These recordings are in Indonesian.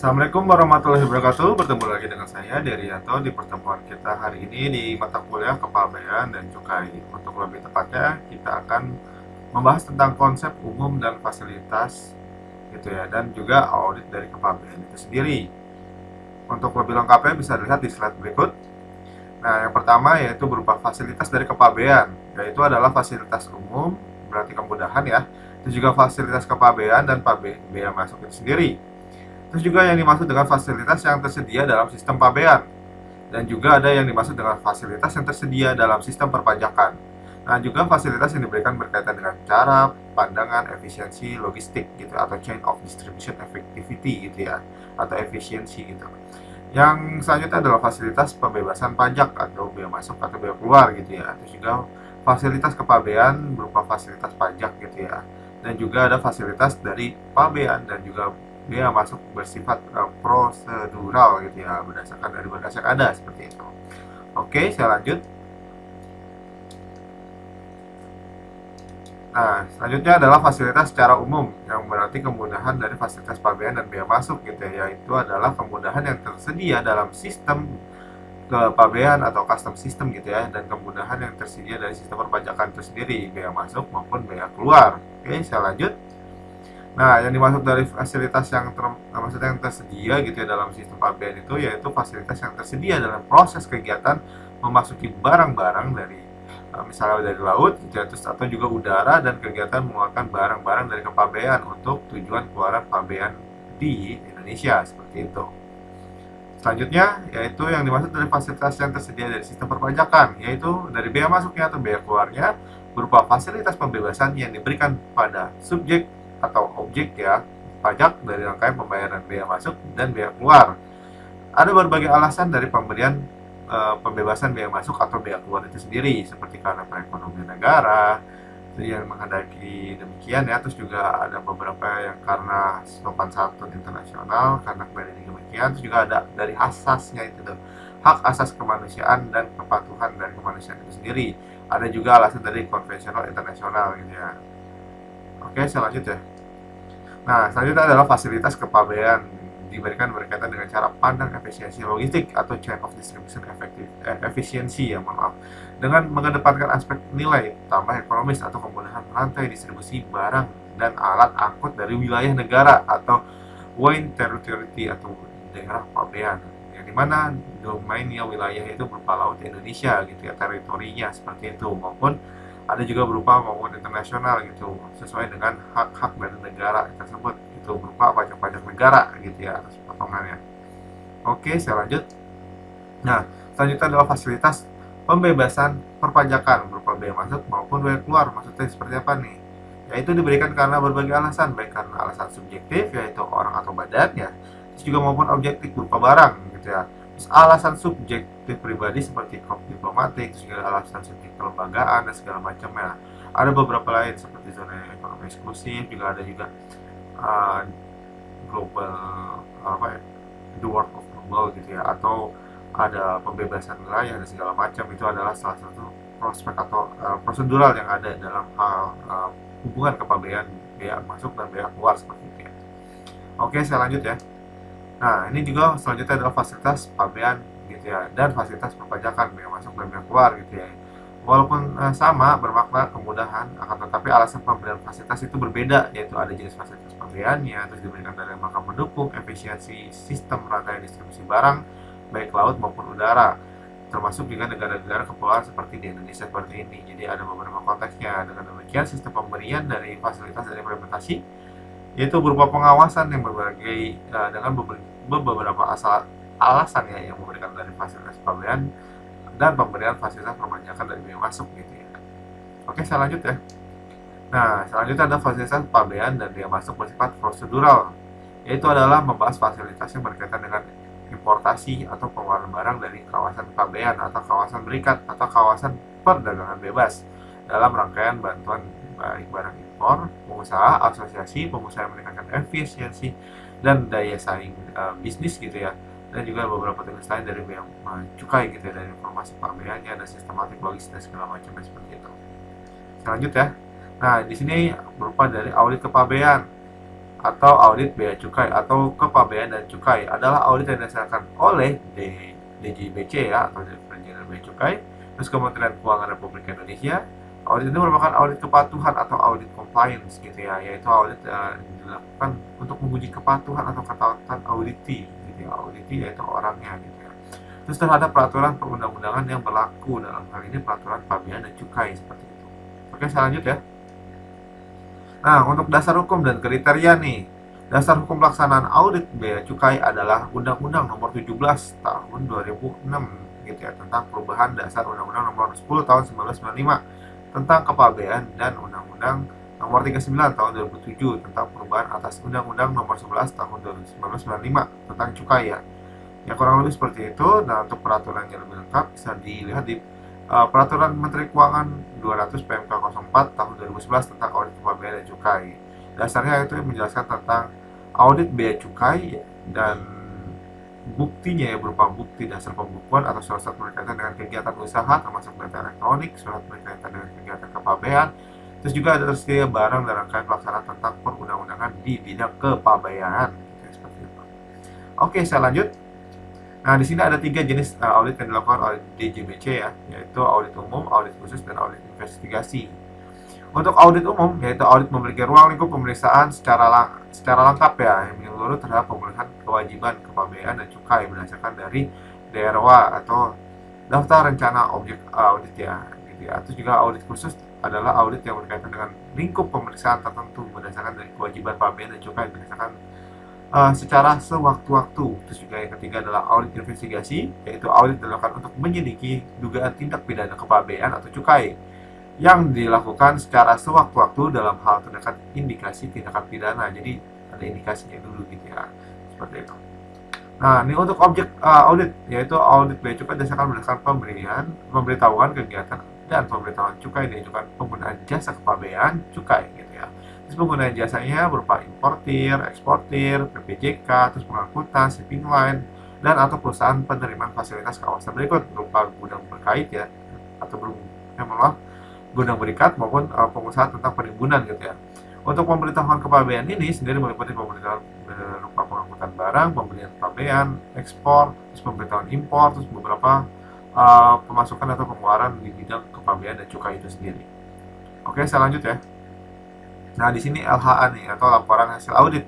Assalamualaikum warahmatullahi wabarakatuh. Bertemu lagi dengan saya Derianto di pertemuan kita hari ini di mata kuliah Kepabeanan dan Cukai. Untuk lebih tepatnya, kita akan membahas tentang konsep umum dan fasilitas gitu ya, dan juga audit dari kepabeanan itu sendiri. Untuk lebih lengkapnya bisa dilihat di slide berikut. Nah, yang pertama yaitu berupa fasilitas dari kepabeanan, yaitu adalah fasilitas umum, berarti kemudahan ya. Itu juga fasilitas kepabeanan dan bea masuk itu sendiri. Terus juga yang dimaksud dengan fasilitas yang tersedia dalam sistem pabean. Dan juga ada yang dimaksud dengan fasilitas yang tersedia dalam sistem perpajakan. Nah, juga fasilitas yang diberikan berkaitan dengan cara, pandangan, efisiensi, logistik gitu, atau chain of distribution effectivity gitu ya, atau efisiensi gitu. Yang selanjutnya adalah fasilitas pembebasan pajak atau bea masuk atau bea keluar gitu ya. Terus juga fasilitas kepabean berupa fasilitas pajak gitu ya. Dan juga ada fasilitas dari pabean dan juga bea masuk bersifat prosedural gitu ya, berdasarkan dari berkas yang ada seperti itu. Oke, saya lanjut. Nah, selanjutnya adalah fasilitas secara umum, yang berarti kemudahan dari fasilitas pabean dan bea masuk gitu ya, yaitu adalah kemudahan yang tersedia dalam sistem kepabean atau custom system gitu ya, dan kemudahan yang tersedia dari sistem perpajakan itu sendiri, bea masuk maupun bea keluar. Oke, saya lanjut. Nah, yang dimaksud dari fasilitas maksudnya yang tersedia gitu ya dalam sistem pabean itu yaitu fasilitas yang tersedia dalam proses kegiatan memasuki barang-barang dari misalnya dari laut gitu ya, terus atau juga udara dan kegiatan mengeluarkan barang-barang dari kepabean untuk tujuan keluaran pabean di Indonesia seperti itu. Selanjutnya yaitu yang dimaksud dari fasilitas yang tersedia dari sistem perpajakan, yaitu dari bea masuknya atau bea keluarnya berupa fasilitas pembebasan yang diberikan pada subjek atau objek ya pajak dari rangkaian pembayaran bea masuk dan bea keluar. Ada berbagai alasan dari pemberian pembebasan bea masuk atau bea keluar itu sendiri, seperti karena perekonomian negara yang menghendaki demikian ya. Terus juga ada beberapa yang karena sopan santun internasional, karena kembali demikian. Terus juga ada dari asasnya itu tuh, hak asas kemanusiaan dan kepatuhan dari kemanusiaan itu sendiri. Ada juga alasan dari konvensional internasional gitu ya. Oke, saya lanjut ya. Nah, selanjutnya adalah fasilitas kepabean diberikan berkaitan dengan cara pandang efisiensi logistik atau chain of distribution efisiensi ya, maaf, dengan mengedepankan aspek nilai tambah ekonomis atau kemudahan rantai distribusi barang dan alat angkut dari wilayah negara atau wine territory atau daerah pabean, yang dimana domainnya wilayah itu berupa laut Indonesia gitu ya, teritorinya seperti itu, maupun ada juga berupa maupun internasional gitu, sesuai dengan hak-hak dari negara tersebut, itu berupa pajak-pajak negara gitu ya atas potongannya. Oke, saya lanjut. Nah, selanjutnya adalah fasilitas pembebasan perpajakan berupa bea masuk maupun bea keluar. Maksudnya seperti apa nih? Yaitu diberikan karena berbagai alasan, baik karena alasan subjektif yaitu orang atau badan ya, terus juga maupun objektif berupa barang gitu ya. Terus alasan subjektif pribadi seperti kop diplomatik, terus juga alasan subjektif kelembagaan dan segala macamnya. Ada beberapa lain seperti zona ekonomi eksklusif, juga ada juga uh, global apa ya, the world of global gitu ya, atau ada pembebasan wilayah dan segala macam. Itu adalah salah satu prospek atau prosedural yang ada dalam hal hubungan kepabean bea masuk dan bea keluar seperti itu ya. Oke, saya lanjut ya. Nah, ini juga selanjutnya adalah fasilitas pabean gitu ya, dan fasilitas perpajakan bea masuk dan bea keluar gitu ya. Walaupun sama bermakna kemudahan, akan tetapi alasan pemberian fasilitas itu berbeda, yaitu ada jenis fasilitas pabeannya, terus diberikan dari rangka mendukung efisiensi sistem rantai distribusi barang, baik laut maupun udara, termasuk juga negara-negara kepulauan seperti di Indonesia seperti ini. Jadi ada beberapa konteksnya. Dengan demikian, sistem pemberian dari fasilitas dan implementasi yaitu berupa pengawasan yang berbagai dengan beberapa alasan ya yang memberikan dari fasilitas pemberian dan pemberian fasilitas perpajakan dari bea masuk gitu ya. Oke, saya lanjut ya. Nah, selanjutnya ada fasilitas pabean dan bea masuk bersifat prosedural, yaitu adalah membahas fasilitas yang berkaitan dengan importasi atau pengeluaran barang dari kawasan pabean atau kawasan berikat atau kawasan perdagangan bebas dalam rangkaian bantuan baik barang impor, pengusaha, asosiasi pengusaha yang meningkatkan efisiensi dan daya saing bisnis gitu ya, dan juga beberapa tugas lain dari bea cukai gitu ya, dari informasi pabeannya dan sistematik logis dan segala macam seperti itu. Selanjut ya. Nah, di sini berupa dari audit kepabean. atau audit bea cukai atau kepabeanan dan cukai adalah audit yang didasarkan oleh DJBC ya atau Direktorat Jenderal Bea Cukai, terus Kementerian Keuangan Republik Indonesia. Audit ini merupakan audit kepatuhan atau audit compliance gitu ya, yaitu audit yang dilakukan untuk menguji kepatuhan atau ketaatan auditi gitu ya. Auditi yaitu orangnya gitu ya. Terus terhadap peraturan perundang-undangan yang berlaku, dalam hal ini peraturan pabean dan cukai seperti itu. Oke, saya lanjut ya. Nah, untuk dasar hukum dan kriteria nih. Dasar hukum pelaksanaan audit bea cukai adalah Undang-Undang Nomor 17 Tahun 2006 gitu ya, tentang perubahan dasar Undang-Undang Nomor 10 Tahun 1995 tentang kepabean dan Undang-Undang Nomor 39 Tahun 2007 tentang perubahan atas Undang-Undang Nomor 11 Tahun 1995 tentang cukai ya. Ya kurang lebih seperti itu. Nah, untuk peraturan yang lebih lengkap bisa dilihat di Peraturan Menteri Keuangan 200 PMK 04 tahun 2011 tentang audit kepabeanan dan cukai. Dasarnya itu menjelaskan tentang audit bea cukai dan buktinya ya, berupa bukti dasar pembukuan atau surat berkaitan dengan kegiatan usaha termasuk data elektronik, surat berkaitan dengan kegiatan kepabean. Terus juga ada tersedia barang dan rangkaian pelaksanaan tentang perundang-undangan di bidang kepabeanan. Seperti itu. Oke, saya lanjut. Nah, di sini ada 3 jenis audit yang dilakukan oleh DJBC ya, yaitu audit umum, audit khusus, dan audit investigasi. Untuk audit umum, yaitu audit memiliki ruang lingkup pemeriksaan secara lengkap ya, yang menyeluruh terhadap pemenuhan kewajiban kepabeanan dan cukai berdasarkan dari DROA atau daftar rencana objek audit ya, gitu ya. Terus juga audit khusus adalah audit yang berkaitan dengan lingkup pemeriksaan tertentu berdasarkan dari kewajiban pabean dan cukai berdasarkan secara sewaktu-waktu. Terus juga yang ketiga adalah audit investigasi, yaitu audit dilakukan untuk menyelidiki dugaan tindak pidana kepabean atau cukai yang dilakukan secara sewaktu-waktu dalam hal terdekat indikasi tindakan pidana. Jadi ada indikasinya dulu gitu ya, seperti itu. Nah, ini untuk objek audit, yaitu audit bea cukai berdasarkan pemberitahuan kegiatan dan pemberitahuan cukai diajukan penggunaan jasa kepabean cukai gitu ya. Terus penggunaan jasanya berupa importir, eksportir, PPJK, terus pengangkutan, shipping line, dan atau perusahaan penerimaan fasilitas kawasan berikut berupa gudang berkait ya, atau gudang berikat maupun pengusaha tentang penimbunan gitu ya. Untuk pemberitahuan kepabean ini sendiri meliputi pemberitahuan berupa pengangkutan barang, pembelian pabean, ekspor, terus pemberitahuan impor, terus beberapa pemasukan atau pengeluaran di bidang kepabean dan cukai itu sendiri. Oke, saya lanjut ya. Nah, di sini LHA nih atau laporan hasil audit.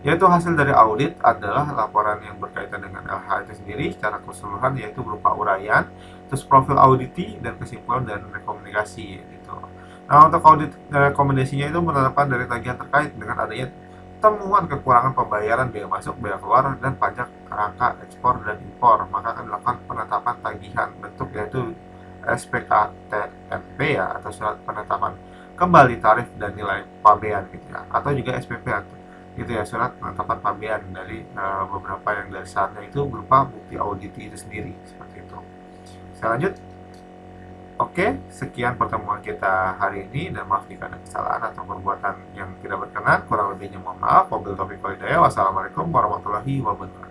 Yaitu hasil dari audit adalah laporan yang berkaitan dengan LHA itu sendiri secara keseluruhan, yaitu berupa uraian, terus profil auditi dan kesimpulan dan rekomendasi gitu. Nah, untuk audit rekomendasinya itu menetapkan dari tagihan terkait dengan adanya temuan kekurangan pembayaran bea masuk, bea keluar, dan pajak rangka ekspor dan impor, maka akan dilakukan penetapan tagihan bentuk yaitu SPKTNP ya, atau surat penetapan kembali tarif dan nilai pabean gitu ya, atau juga SPP gitu ya, surat penetapan pabean dari beberapa yang dari saatnya itu berupa bukti auditi itu sendiri seperti itu. Saya lanjut. Oke, sekian pertemuan kita hari ini, dan maaf jika ada kesalahan atau perbuatan yang tidak berkenan. Kurang lebihnya mohon maaf. Wabillahi taufiq wal hidayah. Wassalamualaikum warahmatullahi wabarakatuh.